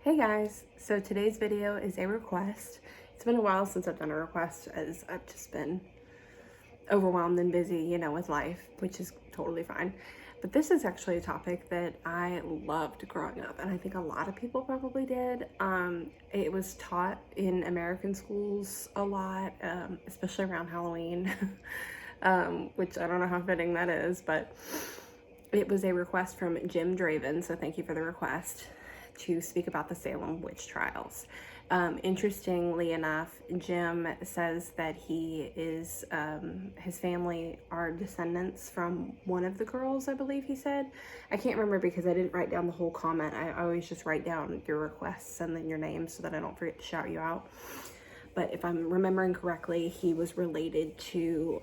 Hey guys, so today's video is a request. It's been a while since I've done a request as I've just been overwhelmed and busy, with life, which is totally fine. But this is actually a topic that I loved growing up, and I think a lot of people probably did. It was taught in American schools a lot, especially around Halloween, which I don't know how fitting that is, but it was a request from Jim Draven, so thank you for the request, to speak about the Salem witch trials. Interestingly enough, Jim says that he is, his family are descendants from one of the girls, I believe he said. I can't remember because I didn't write down the whole comment. I always just write down your requests and then your name so that I don't forget to shout you out. But if I'm remembering correctly, he was related to,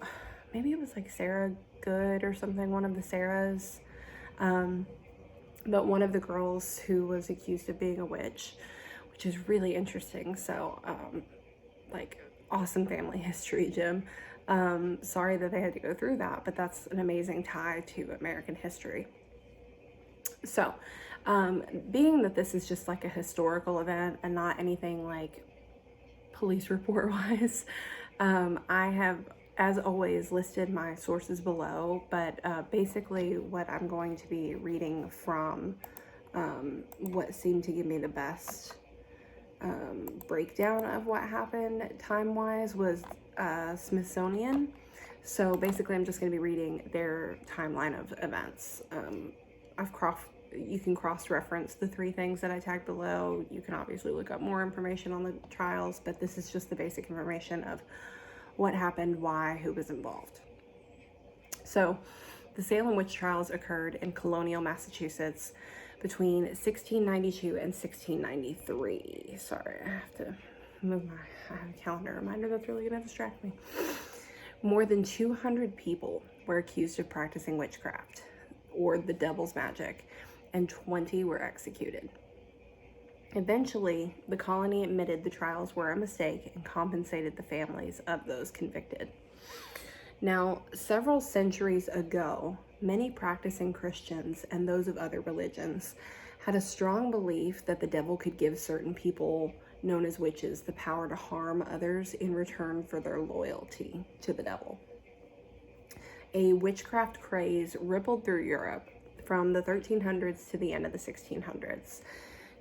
maybe it was like Sarah Good or something, one of the Sarahs. But one of the girls who was accused of being a witch, which is really interesting. So, awesome family history, Jim. Sorry that they had to go through that, but that's an amazing tie to American history. So, being that this is just like a historical event and not anything like police report wise, I have, as always, listed my sources below, but basically what I'm going to be reading from, what seemed to give me the best breakdown of what happened time-wise was Smithsonian. So basically I'm just going to be reading their timeline of events. You can cross-reference the three things that I tagged below. You can obviously look up more information on the trials, but this is just the basic information of what happened, why, who was involved. So, the Salem witch trials occurred in colonial Massachusetts between 1692 and 1693. Sorry, I have to move I have a calendar reminder that's really going to distract me. More than 200 people were accused of practicing witchcraft, or the devil's magic, and 20 were executed. Eventually, the colony admitted the trials were a mistake and compensated the families of those convicted. Now, several centuries ago, many practicing Christians and those of other religions had a strong belief that the devil could give certain people, known as witches, the power to harm others in return for their loyalty to the devil. A witchcraft craze rippled through Europe from the 1300s to the end of the 1600s.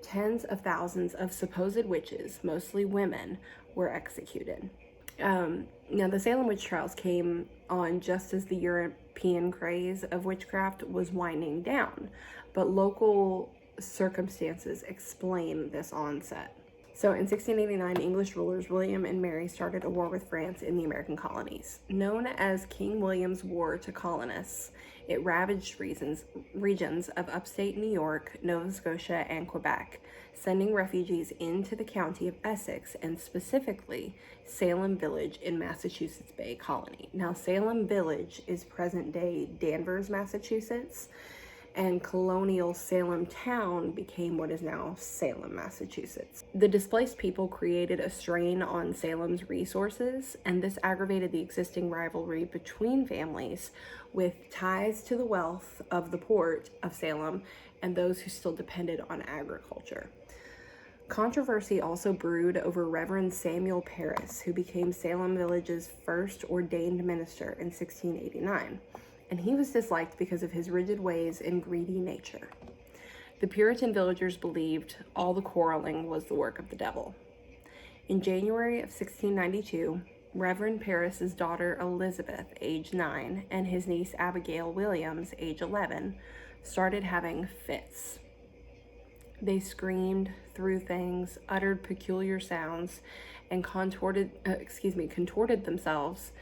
Tens of thousands of supposed witches, mostly women, were executed. Now, the Salem witch trials came on just as the European craze of witchcraft was winding down, but local circumstances explain this onset. So in 1689, English rulers William and Mary started a war with France in the American colonies. Known as King William's War to Colonists, it ravaged regions of upstate New York, Nova Scotia, and Quebec, sending refugees into the county of Essex and specifically Salem Village in Massachusetts Bay Colony. Now, Salem Village is present-day Danvers, Massachusetts, and colonial Salem town became what is now Salem, Massachusetts. The displaced people created a strain on Salem's resources, and this aggravated the existing rivalry between families with ties to the wealth of the port of Salem and those who still depended on agriculture. Controversy also brewed over Reverend Samuel Parris, who became Salem Village's first ordained minister in 1689. And he was disliked because of his rigid ways and greedy nature. The Puritan villagers believed all the quarreling was the work of the devil. In January of 1692, Reverend Parris's daughter Elizabeth, age 9, and his niece Abigail Williams, age 11, started having fits. They screamed, threw things, uttered peculiar sounds, and contorted themselves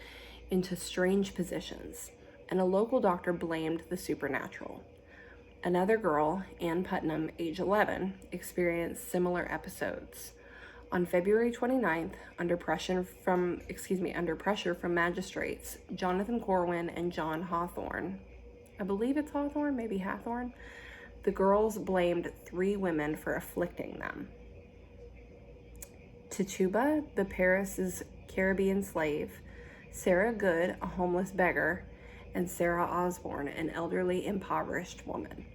into strange positions. And a local doctor blamed the supernatural. Another girl, Ann Putnam, age 11, experienced similar episodes. On February 29th, under pressure from magistrates, Jonathan Corwin and John Hawthorne, I believe it's Hawthorne, maybe Hathorne, the girls blamed 3 women for afflicting them. Tituba, the Paris's Caribbean slave, Sarah Good, a homeless beggar, and Sarah Osborne, an elderly, impoverished woman.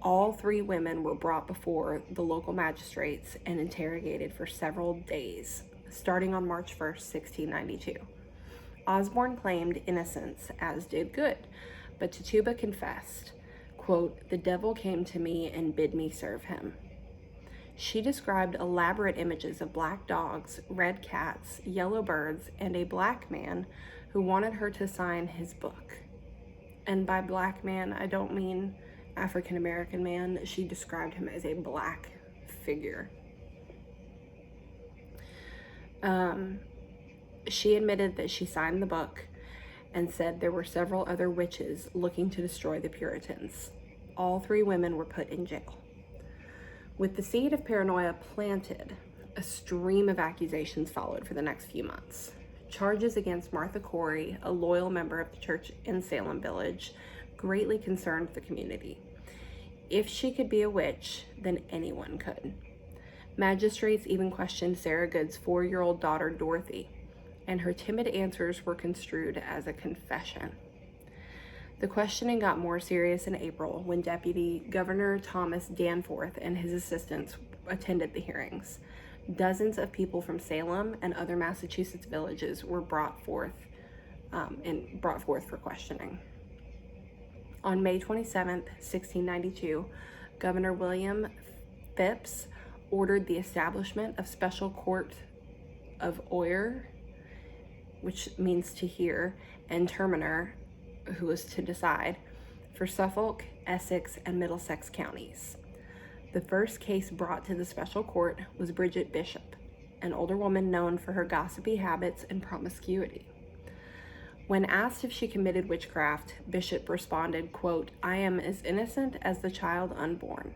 All 3 women were brought before the local magistrates and interrogated for several days, starting on March 1st, 1692. Osborne claimed innocence, as did Good, but Tituba confessed, quote, "The devil came to me and bid me serve him." She described elaborate images of black dogs, red cats, yellow birds, and a black man who wanted her to sign his book. And by black man, I don't mean African American man. She described him as a black figure. She admitted that she signed the book and said there were several other witches looking to destroy the Puritans. All 3 women were put in jail. With the seed of paranoia planted, a stream of accusations followed for the next few months. Charges against Martha Corey, a loyal member of the church in Salem Village, greatly concerned the community. If she could be a witch, then anyone could. Magistrates even questioned Sarah Good's 4-year-old daughter, Dorothy, and her timid answers were construed as a confession. The questioning got more serious in April when Deputy Governor Thomas Danforth and his assistants attended the hearings. Dozens of people from Salem and other Massachusetts villages were brought forth for questioning. On May 27th, 1692, Governor William Phips ordered the establishment of special court of oyer, which means to hear, and terminer, who was to decide, for Suffolk, Essex, and Middlesex counties. The first case brought to the special court was Bridget Bishop, an older woman known for her gossipy habits and promiscuity. When asked if she committed witchcraft, Bishop responded, quote, "I am as innocent as the child unborn."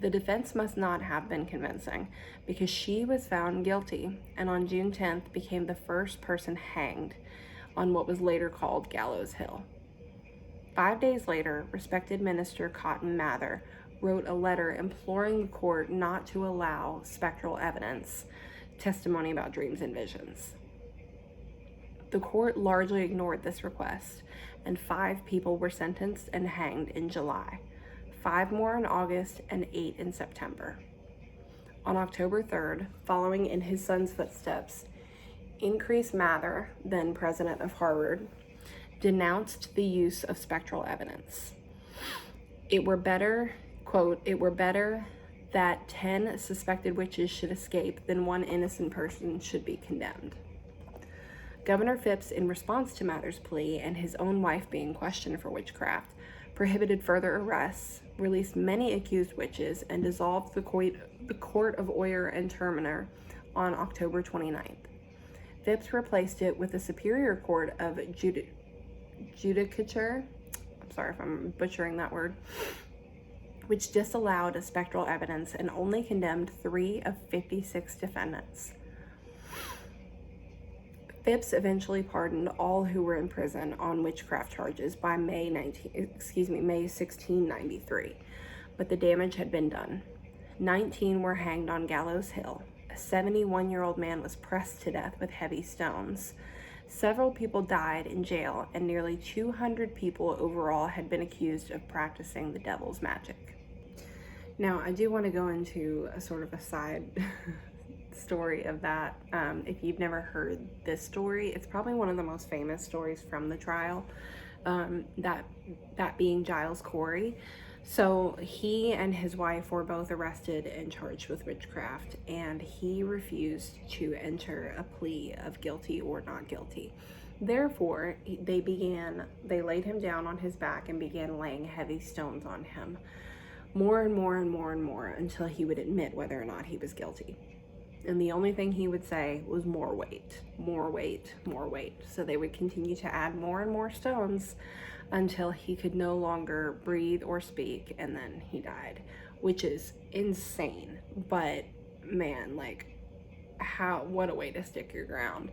The defense must not have been convincing because she was found guilty and on June 10th became the first person hanged on what was later called Gallows Hill. 5 days later, respected minister Cotton Mather wrote a letter imploring the court not to allow spectral evidence, testimony about dreams and visions. The court largely ignored this request, and 5 people were sentenced and hanged in July, 5 more in August, and 8 in September. On October 3rd, following in his son's footsteps, Increase Mather, then president of Harvard, denounced the use of spectral evidence. It were better, quote, "It were better that 10 suspected witches should escape than 1 innocent person should be condemned." Governor Phips, in response to Mather's plea and his own wife being questioned for witchcraft, prohibited further arrests, released many accused witches, and dissolved the court of oyer and terminer on October 29th. Phips replaced it with the Superior Court of Judicature, I'm sorry if I'm butchering that word, which disallowed spectral evidence and only condemned 3 of 56 defendants. Phips eventually pardoned all who were in prison on witchcraft charges by May 1693, but the damage had been done. 19 were hanged on Gallows Hill. A 71-year-old man was pressed to death with heavy stones. Several people died in jail, and nearly 200 people overall had been accused of practicing the devil's magic. Now, I do want to go into a sort of a side story of that. If you've never heard this story, it's probably one of the most famous stories from the trial, that being Giles Corey. So he and his wife were both arrested and charged with witchcraft, and he refused to enter a plea of guilty or not guilty. Therefore, they laid him down on his back and began laying heavy stones on him, more and more and more and more, until he would admit whether or not he was guilty. And the only thing he would say was more weight, more weight, more weight. So they would continue to add more and more stones until he could no longer breathe or speak, and then he died, which is insane. But man, like, what a way to stick your ground.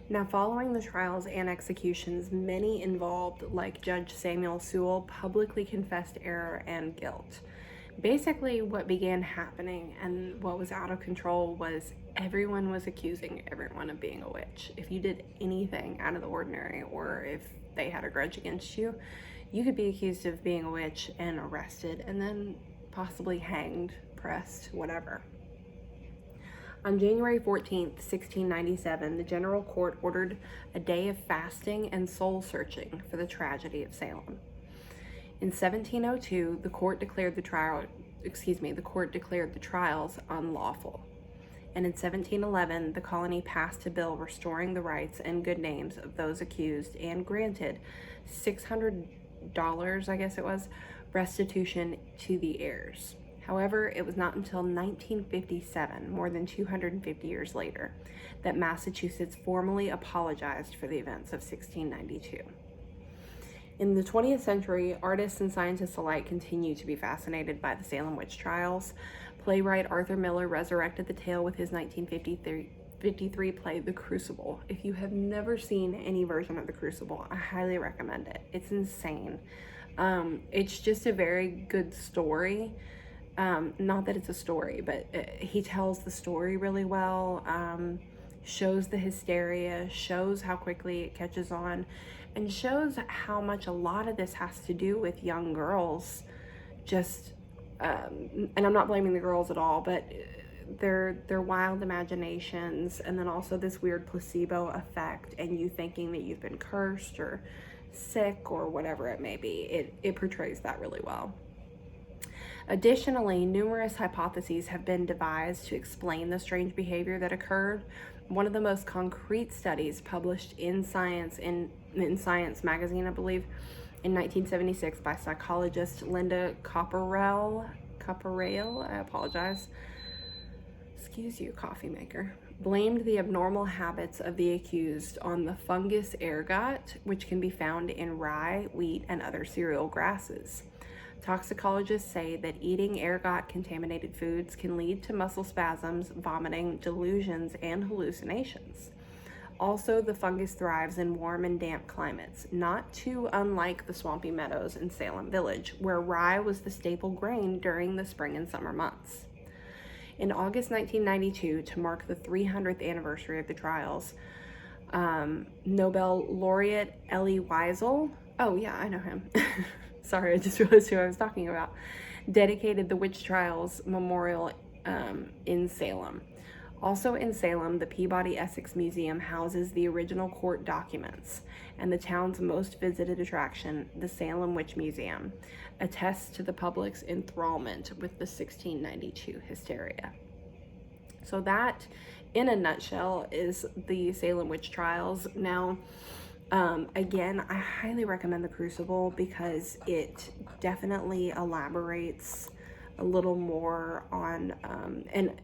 Now, following the trials and executions, many involved, like Judge Samuel Sewell, publicly confessed error and guilt. Basically, what began happening and what was out of control was everyone was accusing everyone of being a witch. If you did anything out of the ordinary, or if they had a grudge against you, you could be accused of being a witch and arrested and then possibly hanged, pressed, whatever. On January 14th, 1697, the General Court ordered a day of fasting and soul searching for the tragedy of Salem. In 1702, the court declared the trials unlawful. And in 1711, the colony passed a bill restoring the rights and good names of those accused and granted $600, I guess it was, restitution to the heirs. However, it was not until 1957, more than 250 years later, that Massachusetts formally apologized for the events of 1692. In the 20th century, artists and scientists alike continue to be fascinated by the Salem witch trials. Playwright Arthur Miller resurrected the tale with his 1953 play, The Crucible. If you have never seen any version of The Crucible, I highly recommend it. It's insane. It's just a very good story. Not that it's a story, but he tells the story really well, shows the hysteria, shows how quickly it catches on, and shows how much a lot of this has to do with young girls just, and I'm not blaming the girls at all, but their wild imaginations, and then also this weird placebo effect, and you thinking that you've been cursed or sick or whatever it may be. It portrays that really well. Additionally, numerous hypotheses have been devised to explain the strange behavior that occurred. One of the most concrete studies published in Science magazine, I believe, in 1976 by psychologist Linda Copperell, I apologize, excuse you, coffee maker, blamed the abnormal habits of the accused on the fungus ergot, which can be found in rye, wheat, and other cereal grasses. Toxicologists say that eating ergot-contaminated foods can lead to muscle spasms, vomiting, delusions, and hallucinations. Also, the fungus thrives in warm and damp climates, not too unlike the swampy meadows in Salem Village, where rye was the staple grain during the spring and summer months. In August 1992, to mark the 300th anniversary of the trials, Nobel laureate Elie Wiesel, oh yeah, I know him, sorry, I just realized who I was talking about, dedicated the Witch Trials Memorial in Salem. Also in Salem, the Peabody Essex Museum houses the original court documents, and the town's most visited attraction, the Salem Witch Museum, attests to the public's enthrallment with the 1692 hysteria. So that, in a nutshell, is the Salem Witch Trials. Now, again, I highly recommend The Crucible because it definitely elaborates a little more on, and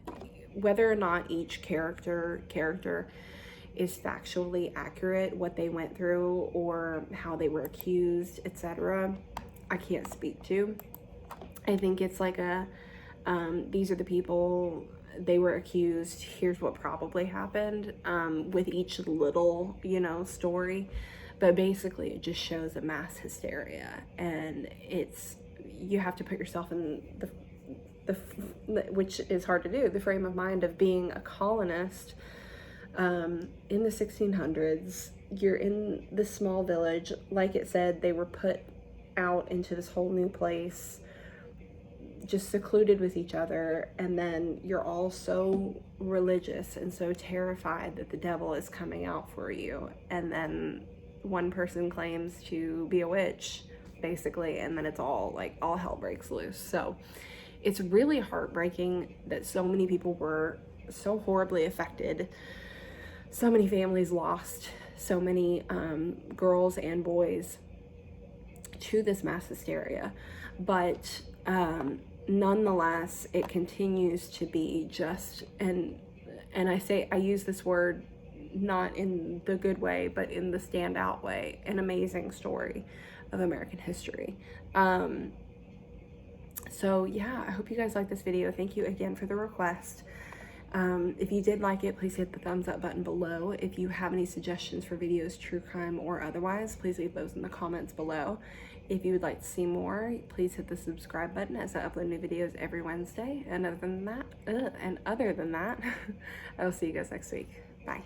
whether or not each character is factually accurate, what they went through or how they were accused, etc., I can't speak to. I think it's like a, these are the people, they were accused, here's what probably happened, with each little, story. But basically it just shows a mass hysteria, and you have to put yourself in which is hard to do, the frame of mind of being a colonist in the 1600s. You're in this small village. Like it said, they were put out into this whole new place, just secluded with each other, and then you're all so religious and so terrified that the devil is coming out for you, and then one person claims to be a witch, basically, and then it's all hell breaks loose. So it's really heartbreaking that so many people were so horribly affected. So many families lost so many girls and boys to this mass hysteria. But nonetheless, it continues to be just, and I use this word not in the good way, but in the standout way, an amazing story of American history. So yeah, I hope you guys like this video. Thank you again for the request. If you did like it, please hit the thumbs up button below. If you have any suggestions for videos, true crime or otherwise, please leave those in the comments below. If you would like to see more, please hit the subscribe button as I upload new videos every Wednesday. And other than that, I will see you guys next week. Bye.